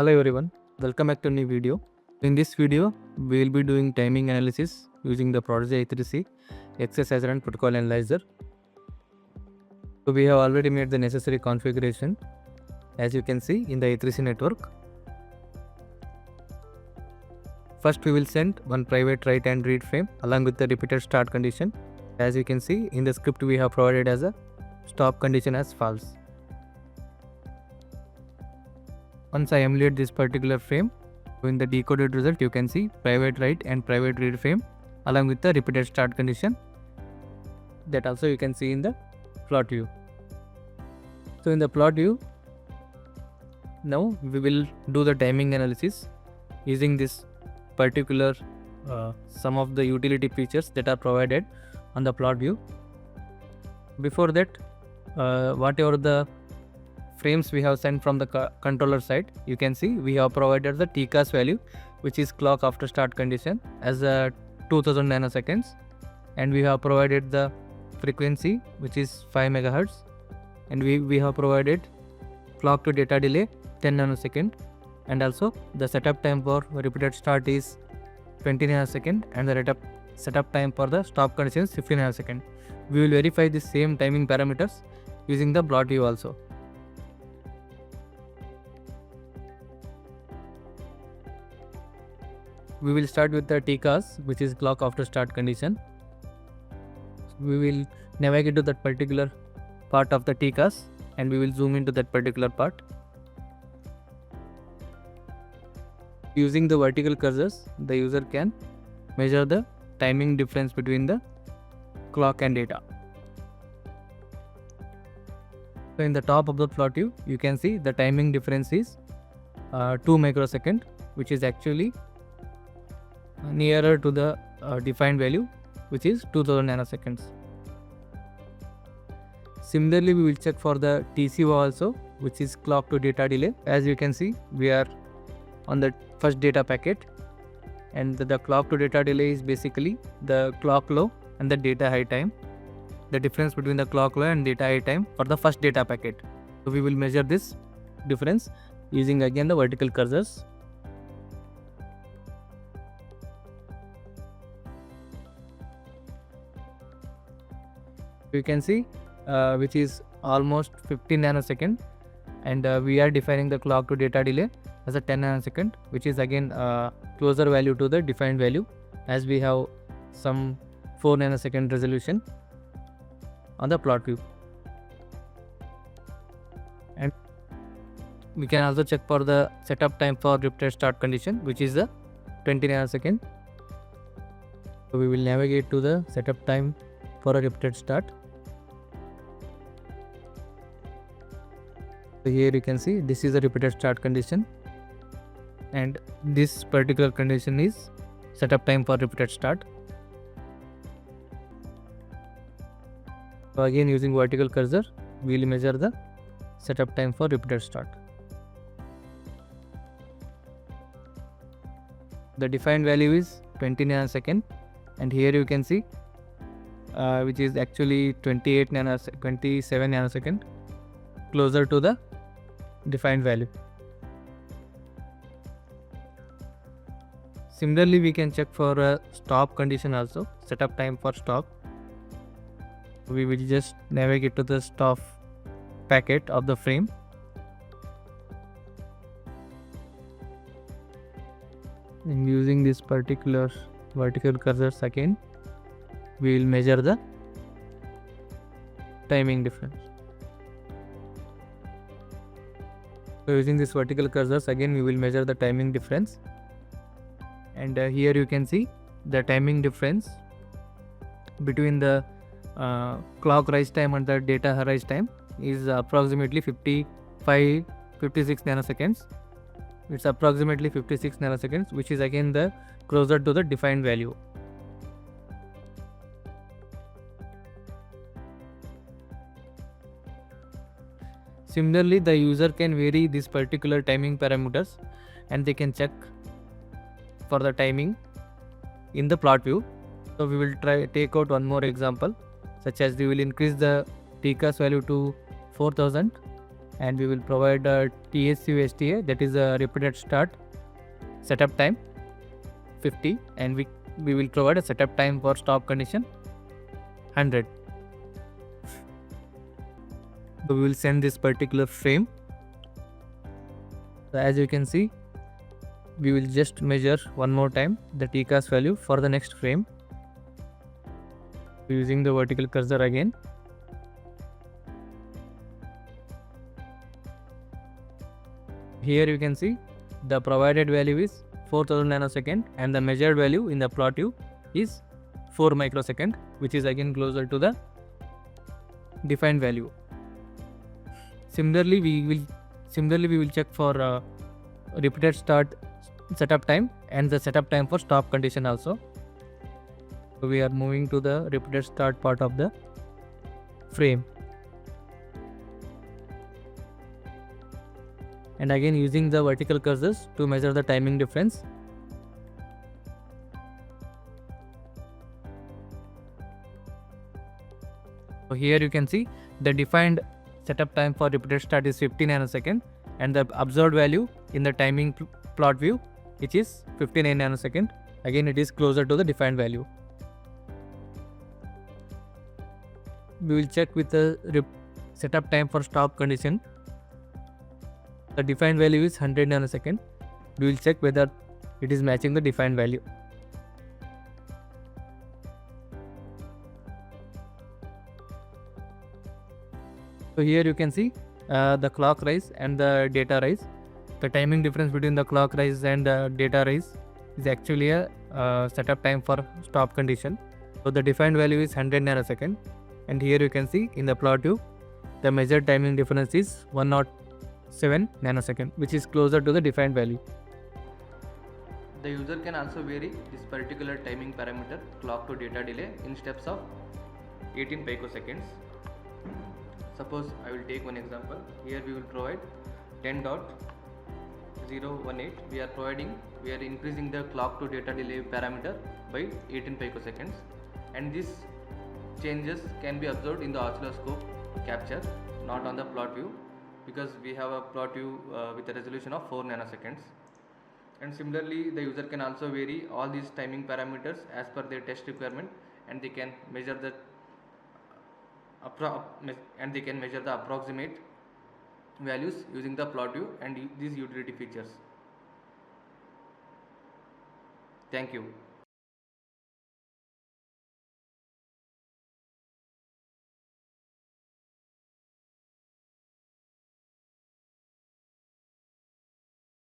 Hello everyone, welcome back to a new video. In this video, we will be doing timing analysis using the Prodigy I3C-EX-PD protocol analyzer. So we have already made the necessary configuration as you can see in the I3C network. First we will send one private write and read frame along with the repeated start condition. As you can see in the script we have provided as a stop condition as false. Once I emulate this particular frame, in the decoded result you can see private write and private read frame along with the repeated start condition. That also you can see in the plot view. So in the plot view, now we will do the timing analysis using this particular some of the utility features that are provided on the plot view. Before that, whatever the frames we have sent from the controller side, you can see we have provided the TCAS value, which is clock after start condition, as 2000 nanoseconds, and we have provided the frequency which is 5 megahertz, and we have provided clock to data delay 10 nanosecond, and also the setup time for repeated start is 20 nanosecond and the setup time for the stop condition is 15 nanosecond. We will verify the same timing parameters using the plot view also. We will start with the TCAS, which is clock after start condition. We will navigate to that particular part of the TCAS and we will zoom into that particular part. Using the vertical cursors, the user can measure the timing difference between the clock and data. So in the top of the plot view, you can see the timing difference is 2 microsecond, which is actually nearer to the defined value, which is 2000 nanoseconds. Similarly, we will check for the TCO also, which is clock to data delay. As you can see, we are on the first data packet, and the clock to data delay is basically the clock low and the data high time, the difference between the clock low and data high time for the first data packet. So we will measure this difference using again the vertical cursors. You can see which is almost 15 nanosecond, and we are defining the clock to data delay as a 10 nanosecond, which is again closer value to the defined value, as we have some 4 nanosecond resolution on the plot view. And we can also check for the setup time for repeated start condition, which is the 20 nanosecond. So we will navigate to the setup time for a repeated start. So here you can see this is a repeated start condition, and this particular condition is setup time for repeated start. So again, using vertical cursor, we will measure the setup time for repeated start. The defined value is 20 nanosecond, and here you can see which is actually 27 nanosecond, closer to the defined value. Similarly, we can check for a stop condition also, setup time for stop. We will just navigate to the stop packet of the frame. And using this particular vertical cursors again, we will measure the timing difference. So using this vertical cursors again, we will measure the timing difference, and here you can see the timing difference between the clock rise time and the data rise time is approximately 56 nanoseconds. It's approximately 56 nanoseconds, which is again the closer to the defined value. Similarly, the user can vary these particular timing parameters, and they can check for the timing in the plot view. So we will take out one more example, such as we will increase the TCAS value to 4000 and we will provide a TSU-STA, that is a repeated start setup time 50, and we will provide a setup time for stop condition 100. So we will send this particular frame. So as you can see, we will just measure one more time the TCAS value for the next frame using the vertical cursor again. Here you can see the provided value is 4000 nanosecond and the measured value in the plot view is 4 microsecond, which is again closer to the defined value. Similarly, we will check for repeated start setup time and the setup time for stop condition also. So we are moving to the repeated start part of the frame, and again using the vertical cursors to measure the timing difference. So here you can see the defined setup time for repeated start is 50 nanosecond and the observed value in the timing plot view, which is 59 nanosecond. Again it is closer to the defined value. We will check with the setup time for stop condition. The defined value is 100 nanosecond. We will check whether it is matching the defined value. So here you can see the clock rise and the data rise. The timing difference between the clock rise and the data rise is actually a setup time for stop condition. So the defined value is 100 nanosecond, and here you can see in the plot view the measured timing difference is 107 nanosecond, which is closer to the defined value. The user can also vary this particular timing parameter clock to data delay in steps of 18 picoseconds. Suppose I will take one example. Here we will provide 10.018. We are increasing the clock to data delay parameter by 18 picoseconds, and these changes can be observed in the oscilloscope capture, not on the plot view, because we have a plot view with a resolution of 4 nanoseconds. And similarly, the user can also vary all these timing parameters as per their test requirement, and they can measure the approximate values using the plot view and these utility features. Thank you.